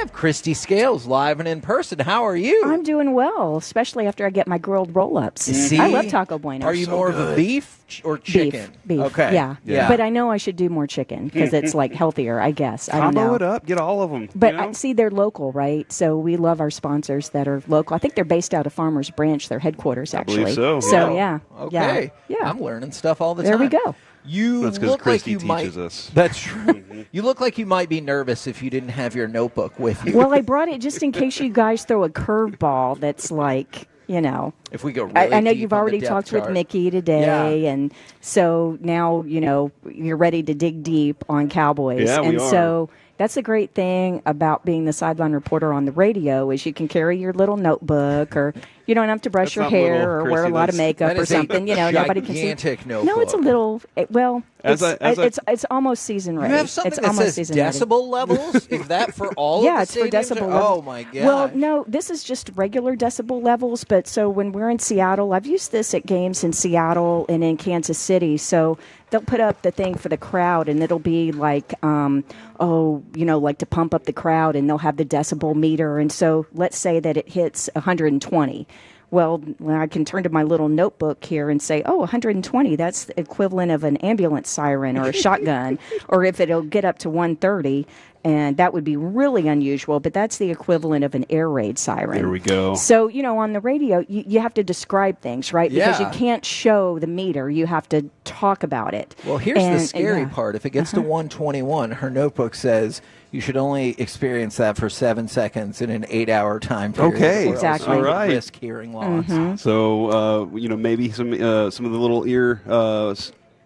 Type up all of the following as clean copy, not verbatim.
have Kristi Scales live and in person. How are you? I'm doing well, especially after I get my grilled roll-ups. See? I love Taco Bueno. Are you more of a beef or chicken? Beef. Okay. Yeah. But I know I should do more chicken because it's like healthier, I guess. I don't know. Combo it up. Get all of them. But see, they're local, right? So we love our sponsors that are local. I think they're based out of Farmers Branch, their headquarters, actually. I believe so. So, yeah. Okay. Yeah. I'm learning stuff all the there time. we go. You That's because look like Kristi you teaches might. us. That's true. You look like you might be nervous if you didn't have your notebook with you. Well, I brought it just in case you guys throw a curveball that's like, if we go really I know deep you've on the already depth talked chart. with Mickey today, and so now, you're ready to dig deep on Cowboys. Yeah, we and are. so that's the great thing about being the sideline reporter on the radio is you can carry your little notebook, or you don't have to brush That's your not hair little, or Kristi, wear a lot of makeup That or is a something. Nobody can see. gigantic notebook. No, it's a little. It's almost season ready. You have something it's that almost says season ready. decibel levels? Is that for all Yeah, of it's the for stadiums? decibel levels. Oh, my God. Well, no, this is just regular decibel levels. But so when we're in Seattle, I've used this at games in Seattle and in Kansas City. So they'll put up the thing for the crowd, and it'll be like, like to pump up the crowd, and they'll have the decibel meter. And so let's say that it hits 120. Well, I can turn to my little notebook here and say, 120, that's the equivalent of an ambulance siren or a shotgun, or if it'll get up to 130, and that would be really unusual, but that's the equivalent of an air raid siren. There we go. So, on the radio, you have to describe things, right? Because Yeah. you can't show the meter. You have to talk about it. Well, here's the scary part. If it gets to 121, her notebook says you should only experience that for 7 seconds in an 8-hour time period. Okay. or else Exactly. you All right. risk hearing loss. So, maybe some of the little ear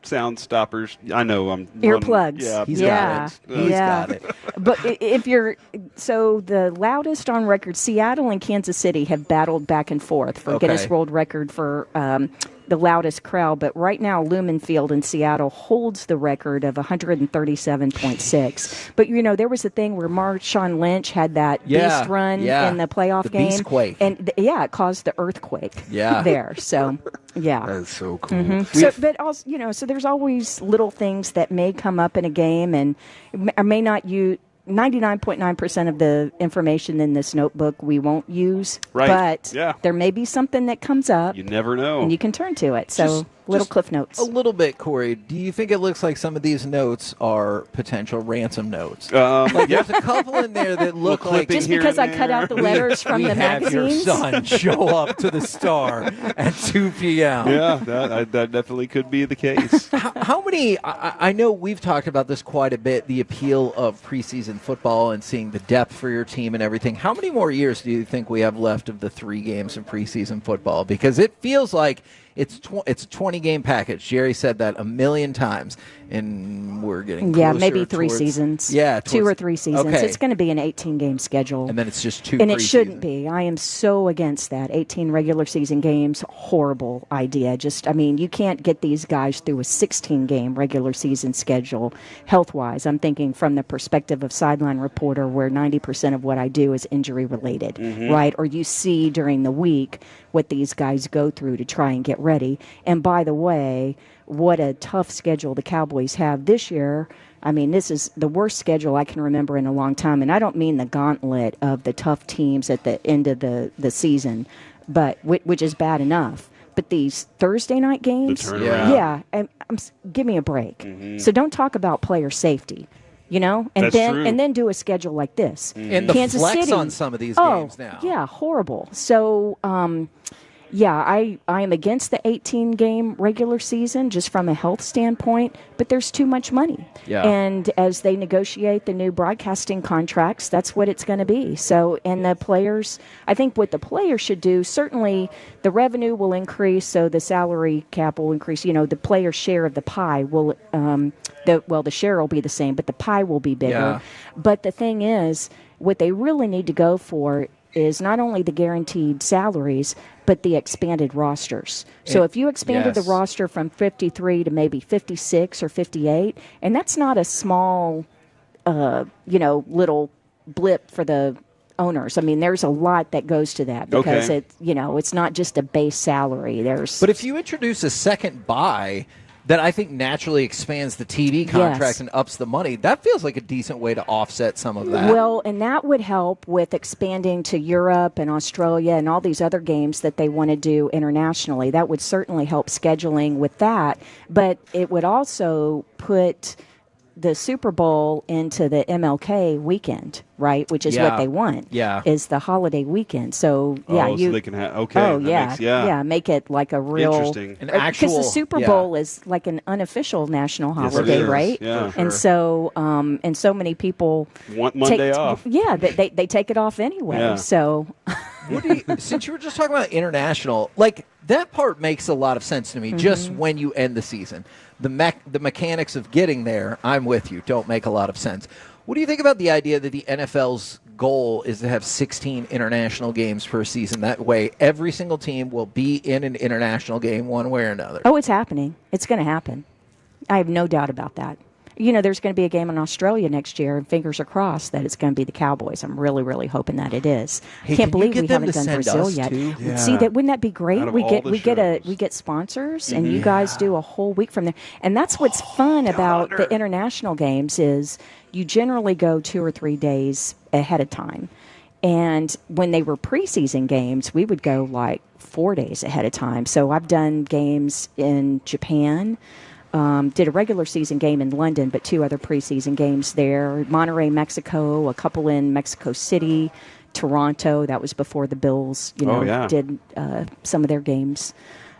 sound stoppers. I know I'm Earplugs. Yeah, He's Yeah. got it. He's Yeah. got it. But if you're the loudest on record, Seattle and Kansas City have battled back and forth for Okay. Guinness World Record for the loudest crowd. But right now, Lumen Field in Seattle holds the record of 137.6. But there was a thing where Marshawn Lynch had that beast run in the playoff game, Beastquake. and it caused the earthquake. Yeah. there. So yeah. That's so cool. So, but also, so there's always little things that may come up in a game, and I may not use 99.9% of the information in this notebook we won't use. Right. But Yeah. there may be something that comes up, You never know. and you can turn to it. So little cliff notes. A little bit, Corey. Do you think it looks like some of these notes are potential ransom notes? There's a couple in there that look like Just here because and I cut there. out the letters from we the have magazines. your son show up to the Star at 2 p.m. Yeah, that definitely could be the case. How many? I know we've talked about this quite a bit, the appeal of preseason football and seeing the depth for your team and everything. How many more years do you think we have left of the 3 games of preseason football? Because it feels like it's a 20-game package. Jerry said that a million times, and we're getting closer. Yeah, maybe 3 towards, seasons. Yeah, 2 or 3 seasons. Okay. It's going to be an 18-game schedule. And then it's just 2 And it preseason. shouldn't be. I am so against that. 18 regular season games, horrible idea. You can't get these guys through a 16-game regular season schedule health-wise. I'm thinking from the perspective of sideline reporter, where 90% of what I do is injury-related, right? Or you see during the week what these guys go through to try and get ready. And by the way, what a tough schedule the Cowboys have this year. This is the worst schedule I can remember in a long time. And I don't mean the gauntlet of the tough teams at the end of the season, but which is bad enough. But these Thursday night games, The turnaround. give me a break. So don't talk about player safety, and That's true. then do a schedule like this. And the Kansas flex City, on some of these games now. Yeah, horrible. So, I am against the 18-game regular season just from a health standpoint, but there's too much money. Yeah. And as they negotiate the new broadcasting contracts, that's what it's going to be. So, and the players, I think what the players should do, certainly the revenue will increase, so the salary cap will increase. The player share of the pie will, the share will be the same, but the pie will be bigger. Yeah. But the thing is, what they really need to go for is not only the guaranteed salaries, but the expanded rosters. So if you expanded the roster from 53 to maybe 56 or 58, and that's not a small, little blip for the owners. There's a lot that goes to that because it's not just a base salary. But if you introduce a second bye, that I think naturally expands the TV contract Yes. and ups the money. That feels like a decent way to offset some of that. Well, and that would help with expanding to Europe and Australia and all these other games that they want to do internationally. That would certainly help scheduling with that, but it would also put the Super Bowl into the MLK weekend, right? Which is what they want. Yeah. Is the holiday weekend. So yeah, so they can have okay. Oh that yeah, makes, yeah. Make it like a real interesting. An because actual the Super Bowl is like an unofficial national Yes, it holiday, is. right? Yeah. And so and so many people Want Monday off. Yeah, they take it off anyway. Yeah. So What do you, since you were just talking about international, like that part makes a lot of sense to me. Just when you end the season, the mechanics of getting there, I'm with you. Don't make a lot of sense. What do you think about the idea that the NFL's goal is to have 16 international games per season? That way, every single team will be in an international game one way or another. oh, it's happening. It's going to happen. I have no doubt about that. You know, there's going to be a game in Australia next year, and fingers are crossed that it's going to be the Cowboys. I'm really, really hoping that it is. Hey, Can't can you believe get we them haven't to done send Brazil us yet. too? Yeah. See that? Wouldn't that be great? Out of We all get the we get shows. sponsors, and you guys do a whole week from there. And that's what's fun about the international games is you generally go 2 or 3 days ahead of time. And when they were preseason games, we would go like 4 days ahead of time. So I've done games in Japan. Did a regular season game in London, but 2 other preseason games there. Monterrey, Mexico, a couple in Mexico City, Toronto. That was before the Bills, did some of their games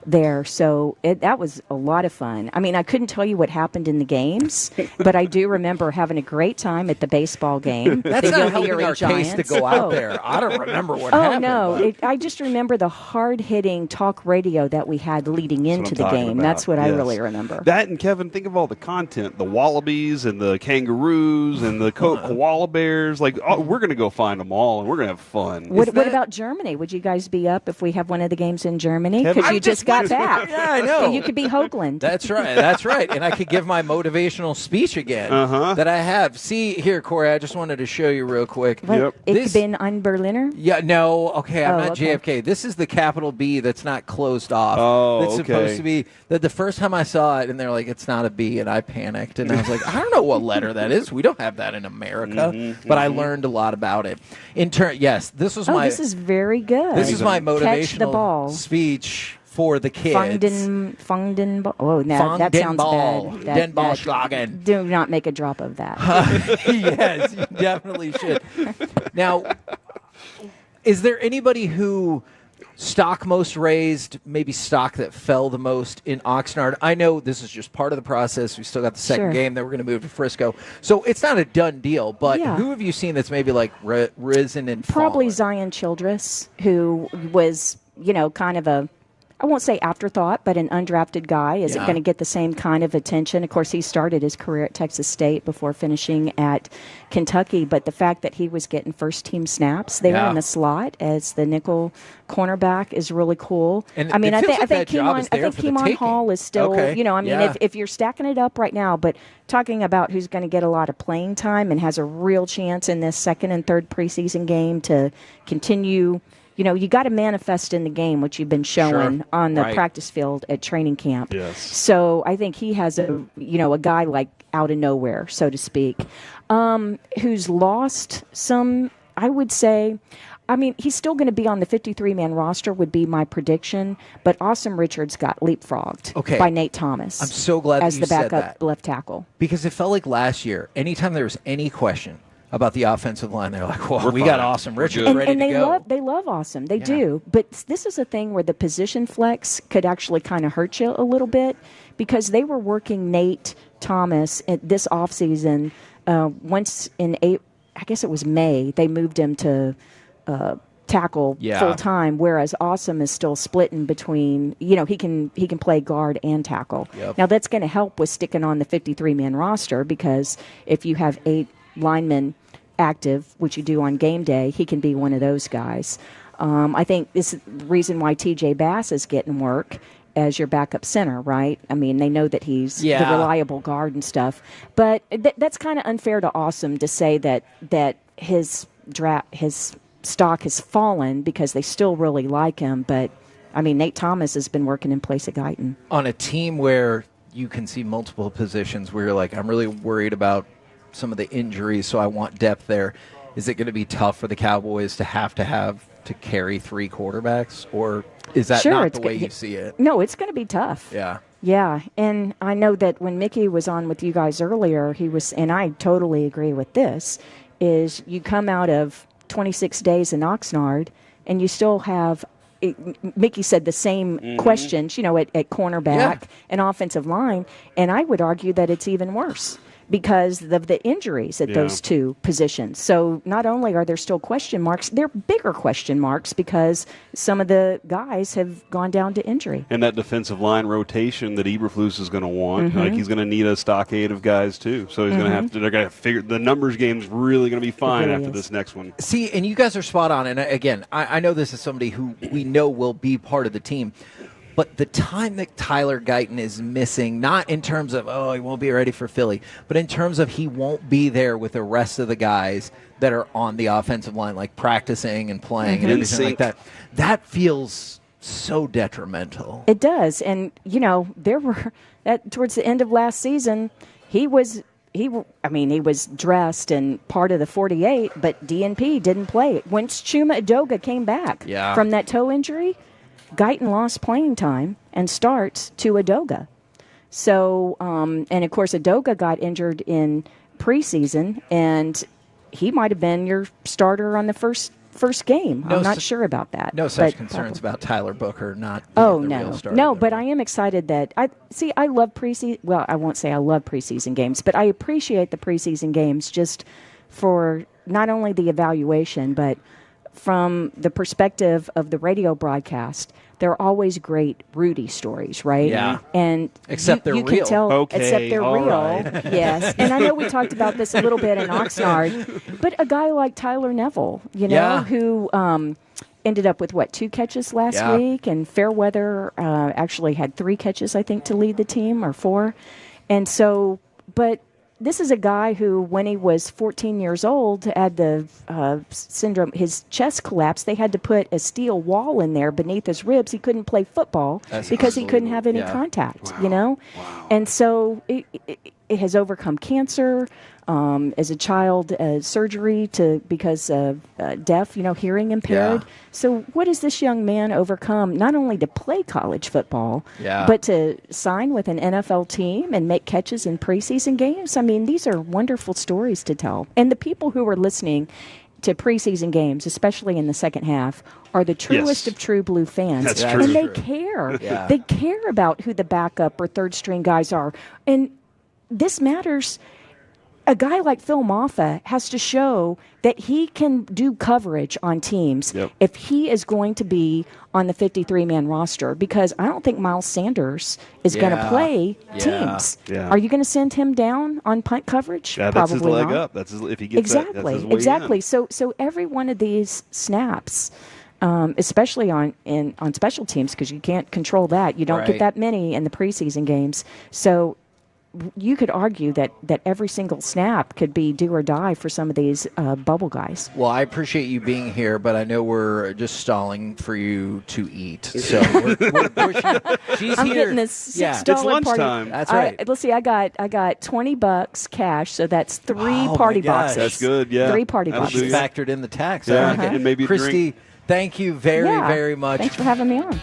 there. So that was a lot of fun. I mean, I couldn't tell you what happened in the games, but I do remember having a great time at the baseball game. That's the not helping Yomiuri our case to Giants. go out Oh. there. I don't remember what Oh, happened. no. but- I just remember the hard-hitting talk radio that we had leading into That's the what I'm talking game. about. That's what I Yes. really remember. That and Kevin, think of all the content: the wallabies and the kangaroos and the koala bears. Like, we're going to go find them all, and we're going to have fun. What that- about Germany? Would you guys be up if we have one of the games in Germany? Kevin- Because you I'm just got back. Yeah, I know. You could be Hoagland. That's right. That's right. And I could give my motivational speech again that I have. See here, Corey. I just wanted to show you real quick. What? Yep. Ich This- bin ein Berliner? Yeah, no, okay, I'm Oh, not okay. JFK. This is the capital B that's not closed off. Oh, that's okay. supposed to be. That the first time I saw it, and they're like, it's not a B, and I panicked, and I was like, I don't know what letter that is. We don't have that in America. But I learned a lot about it. Yes, this was Oh, my. this is very good. This is my Catch the motivational ball. speech for the kids. Fangden ball. Oh, no, that sounds ball. bad. Den ball schlagen. Do not make a drop of that. Yes, you definitely should. Now, is there anybody who stock most raised, maybe stock that fell the most in Oxnard? I know this is just part of the process. We still got the second Sure. game that we're going to move to Frisco. So it's not a done deal, but Yeah. who have you seen that's maybe like risen and Probably fallen? Zion Childress, who was, kind of I won't say afterthought, but an undrafted guy. Is it Yeah. going to get the same kind of attention? Of course, he started his career at Texas State before finishing at Kentucky, but the fact that he was getting first-team snaps there Yeah. in the slot as the nickel cornerback is really cool. And I mean, it I feels think like that job is I there think for the Keemon taking. Hall is still, Okay. Yeah. if you're stacking it up right now, but talking about who's going to get a lot of playing time and has a real chance in this second and third preseason game to continue. You got to manifest in the game what you've been showing Sure. on the Right. practice field at training camp. Yes. So I think he has a guy like out of nowhere, so to speak, who's lost some. I would say, he's still going to be on the 53-man roster would be my prediction, but Awesome Richards got leapfrogged by Nate Thomas. I'm so glad as that you the said backup that. left tackle. Because it felt like last year, anytime there was any question about the offensive line, they're like, well, We're we fine. got Awesome Richards good. ready And to go. they love Awesome. They do. But this is a thing where the position flex could actually kind of hurt you a little bit because they were working Nate Thomas this offseason. Once in I guess it was May, they moved him to tackle full time, whereas Awesome is still splitting between, he can play guard and tackle. Yep. Now that's going to help with sticking on the 53-man roster because if you have 8 linemen active, which you do on game day, he can be one of those guys. I think this is the reason why TJ Bass is getting work as your backup center, right? I mean, they know that he's the reliable guard and stuff, but that's kind of unfair to Awesome to say that his stock has fallen because they still really like him. But I mean, Nate Thomas has been working in place of Guyton On a team where you can see multiple positions where you're like, I'm really worried about some of the injuries, so I want depth there. Is it going to be tough for the Cowboys to have to carry 3 quarterbacks, or is that not the way you see it? No, it's going to be tough. Yeah. Yeah, and I know that when Mickey was on with you guys earlier, he was, and I totally agree with this, is you come out of 26 days in Oxnard, and you still have, Mickey said the same questions, at cornerback and offensive line, and I would argue that it's even worse because of the injuries at those 2 positions. So not only are there still question marks, they're bigger question marks because some of the guys have gone down to injury. And that defensive line rotation that Eberflus is going to want, like he's going to need a stockade of guys too. So he's going to have to. They're going to figure the numbers game's really going to be fine after this next one. See, and you guys are spot on. And again, I know this is somebody who we know will be part of the team. But the time that Tyler Guyton is missing, not in terms of, he won't be ready for Philly, but in terms of he won't be there with the rest of the guys that are on the offensive line, like practicing and playing and everything like that, that feels so detrimental. It does. And, there were, towards the end of last season, he was dressed and part of the 48, but DNP didn't play. Once Chuma Edoga came back from that toe injury, Guyton lost playing time and starts to Edoga. So, and of course, Edoga got injured in preseason, and he might have been your starter on the first game. I'm not sure about that. No such concerns about Tyler Booker not being the real starter. No, but I am excited that I love preseason. Well, I won't say I love preseason games, but I appreciate the preseason games just for not only the evaluation, but from the perspective of the radio broadcast, they're always great Rudy stories, right? Yeah. And except they're real. Can tell, okay, except they're real. Right. Yes. And I know we talked about this a little bit in Oxnard, but a guy like Tyler Neville, who ended up with 2 catches last week, and Fairweather actually had 3 catches, I think, to lead the team, or 4. And so, but this is a guy who, when he was 14 years old, had the syndrome, his chest collapsed. They had to put a steel wall in there beneath his ribs. He couldn't play football because he couldn't have any contact, Wow. And so it has overcome cancer. As a child, surgery because of deaf, hearing impaired. Yeah. So what does this young man overcome, not only to play college football, but to sign with an NFL team and make catches in preseason games? I mean, these are wonderful stories to tell. And the people who are listening to preseason games, especially in the second half, are the truest of true blue fans. That's true. And they care. Yeah. They care about who the backup or third-string guys are. And this matters. A guy like Phil Maffa has to show that he can do coverage on teams if he is going to be on the 53-man roster, because I don't think Miles Sanders is going to play teams. Yeah. Are you going to send him down on punt coverage? Yeah, that's Probably his leg not. up. That's if he gets that, that's his way Exactly. in. So every one of these snaps, especially on special teams, because you can't control that. You don't get that many in the preseason games. So you could argue that every single snap could be do or die for some of these bubble guys. Well, I appreciate you being here, but I know we're just stalling for you to eat. So we're pushing. She's I'm here. getting this $6 It's lunchtime. party. That's right. Let's see. I got $20 cash, so that's 3 Oh, party my gosh. boxes. That's good, yeah. 3 party That'll boxes. do Factored in the tax. Yeah, I like it. and maybe a Kristi, drink. thank you very, very much. Thanks for having me on.